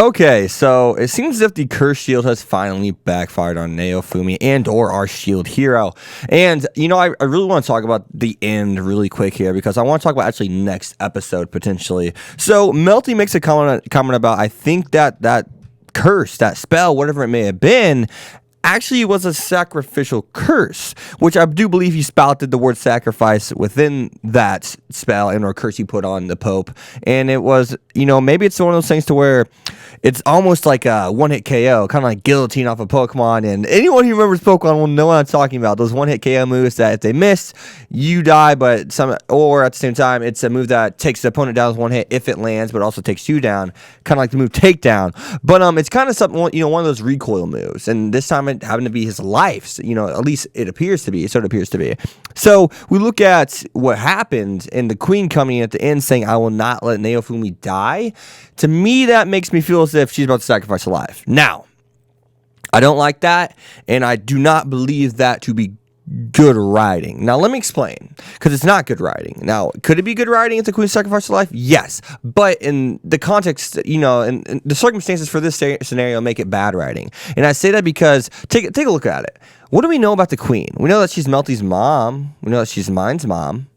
Okay, so it seems as if the curse shield has finally backfired on Naofumi and or our shield hero. And, I really want to talk about the end really quick here because I want to talk about actually next episode potentially. So Melty makes a comment about, I think that curse, that spell, whatever it may have been, actually was a sacrificial curse, which I do believe he spouted the word sacrifice within that spell and or curse he put on the Pope. And it was, maybe it's one of those things to where it's almost like a one-hit KO, kind of like guillotine off a Pokemon. And anyone who remembers Pokemon will know what I'm talking about. Those one-hit KO moves that if they miss, you die, or at the same time, it's a move that takes the opponent down with one hit if it lands, but also takes you down, kind of like the move Takedown. But it's kind of something, one of those recoil moves. And this time it happened to be his life, at least it appears to be. So it appears to be. So we look at what happened and the Queen coming in at the end saying, "I will not let Naofumi die." To me, that makes me feel as if she's about to sacrifice her life. Now, I don't like that, and I do not believe that to be good writing. Now, let me explain, because it's not good writing. Now, could it be good writing if the Queen sacrificed her life? Yes, but in the context, and the circumstances for this scenario make it bad writing. And I say that because, take a look at it. What do we know about the Queen? We know that she's Melty's mom. We know that she's Mine's mom.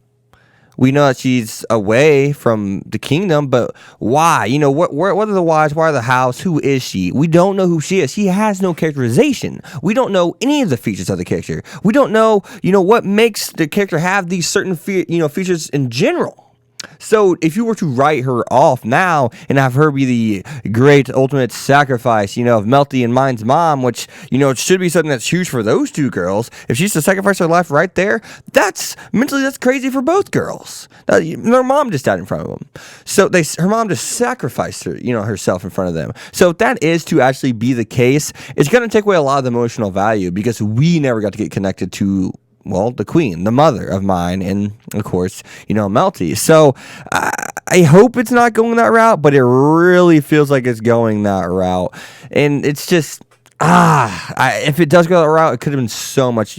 We know that she's away from the kingdom, but why? What are the whys? Why are the hows? Who is she? We don't know who she is. She has no characterization. We don't know any of the features of the character. We don't know, what makes the character have these certain, features in general. So if you were to write her off now and have her be the great ultimate sacrifice, of Melty and Mine's mom, which, it should be something that's huge for those two girls. If she's to sacrifice her life right there, that's crazy for both girls. Their mom just died in front of them. So her mom just sacrificed her, herself in front of them. So if that is to actually be the case, it's going to take away a lot of the emotional value because we never got to get connected to, well, the Queen, the mother of Mine, and of course, Melty. So I hope it's not going that route, but it really feels like it's going that route. And it's just, if it does go that route, it could have been so much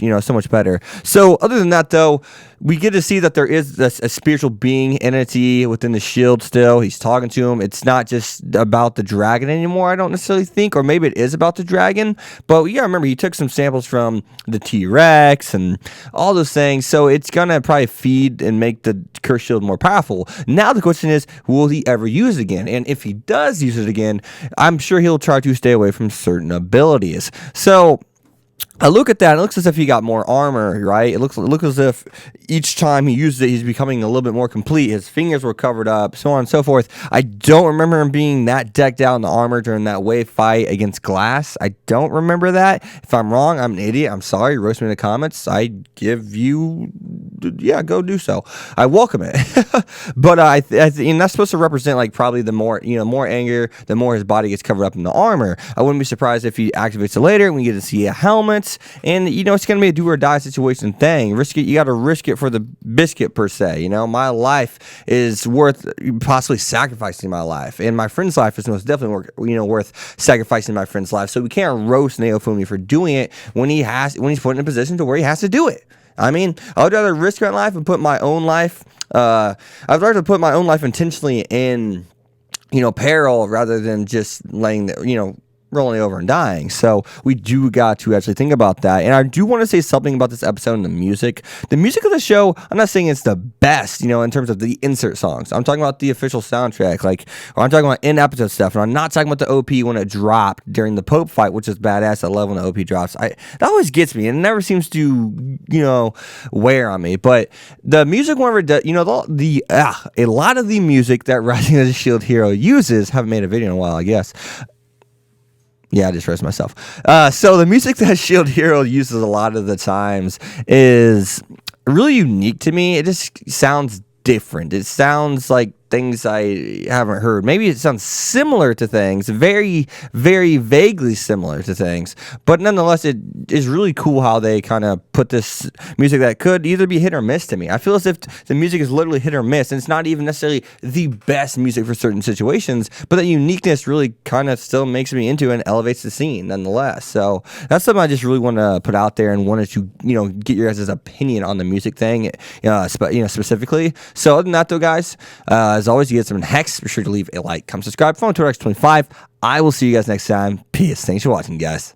better. So other than that, though, we get to see that there is a spiritual being entity within the shield still. He's talking to him. It's not just about the dragon anymore, I don't necessarily think, or maybe it is about the dragon. But you gotta remember, he took some samples from the T-Rex and all those things. So it's gonna probably feed and make the curse shield more powerful. Now the question is, will he ever use it again? And if he does use it again, I'm sure he'll try to stay away from certain abilities. So I look at that, and it looks as if he got more armor, right? It looks as if each time he uses it, he's becoming a little bit more complete. His fingers were covered up, so on and so forth. I don't remember him being that decked out in the armor during that wave fight against Glass. I don't remember that. If I'm wrong, I'm an idiot. I'm sorry. Roast me in the comments. I give you, go do so. I welcome it. But and that's supposed to represent like probably the more, more anger, the more his body gets covered up in the armor. I wouldn't be surprised if he activates it later and we get to see a helmet. And it's gonna be a do or die situation thing. You gotta risk it for the biscuit per se. My life is worth possibly sacrificing my life, and my friend's life is most definitely worth sacrificing my friend's life. So we can't roast Naofumi for doing it when he's put in a position to where he has to do it. I mean, I would rather risk my life and put my own life. I'd rather put my own life intentionally in peril rather than just letting rolling over and dying. So we do got to actually think about that. And I do want to say something about this episode and the music. The music of the show, I'm not saying it's the best, in terms of the insert songs. I'm talking about the official soundtrack, or I'm talking about in-episode stuff. And I'm not talking about the OP when it dropped during the Pope fight, which is badass. I love when the OP drops. That always gets me, and it never seems to, wear on me. But the music, whenever it does, a lot of the music that Rising of the Shield Hero uses, haven't made a video in a while, I guess. Yeah, I just raised myself. So the music that Shield Hero uses a lot of the times is really unique to me. It just sounds different. It sounds like things I haven't heard. Maybe it sounds similar to things, very, very vaguely similar to things, but nonetheless, it is really cool how they kind of put this music that could either be hit or miss to me. I feel as if the music is literally hit or miss, and it's not even necessarily the best music for certain situations, but that uniqueness really kind of still makes me into and elevates the scene nonetheless. So that's something I just really want to put out there and wanted to, get your guys' opinion on the music thing, specifically. So other than that though, guys, As always, you get some Hex. Be sure to leave a like, comment, subscribe, follow Twitter X25. I will see you guys next time. Peace. Thanks for watching, guys.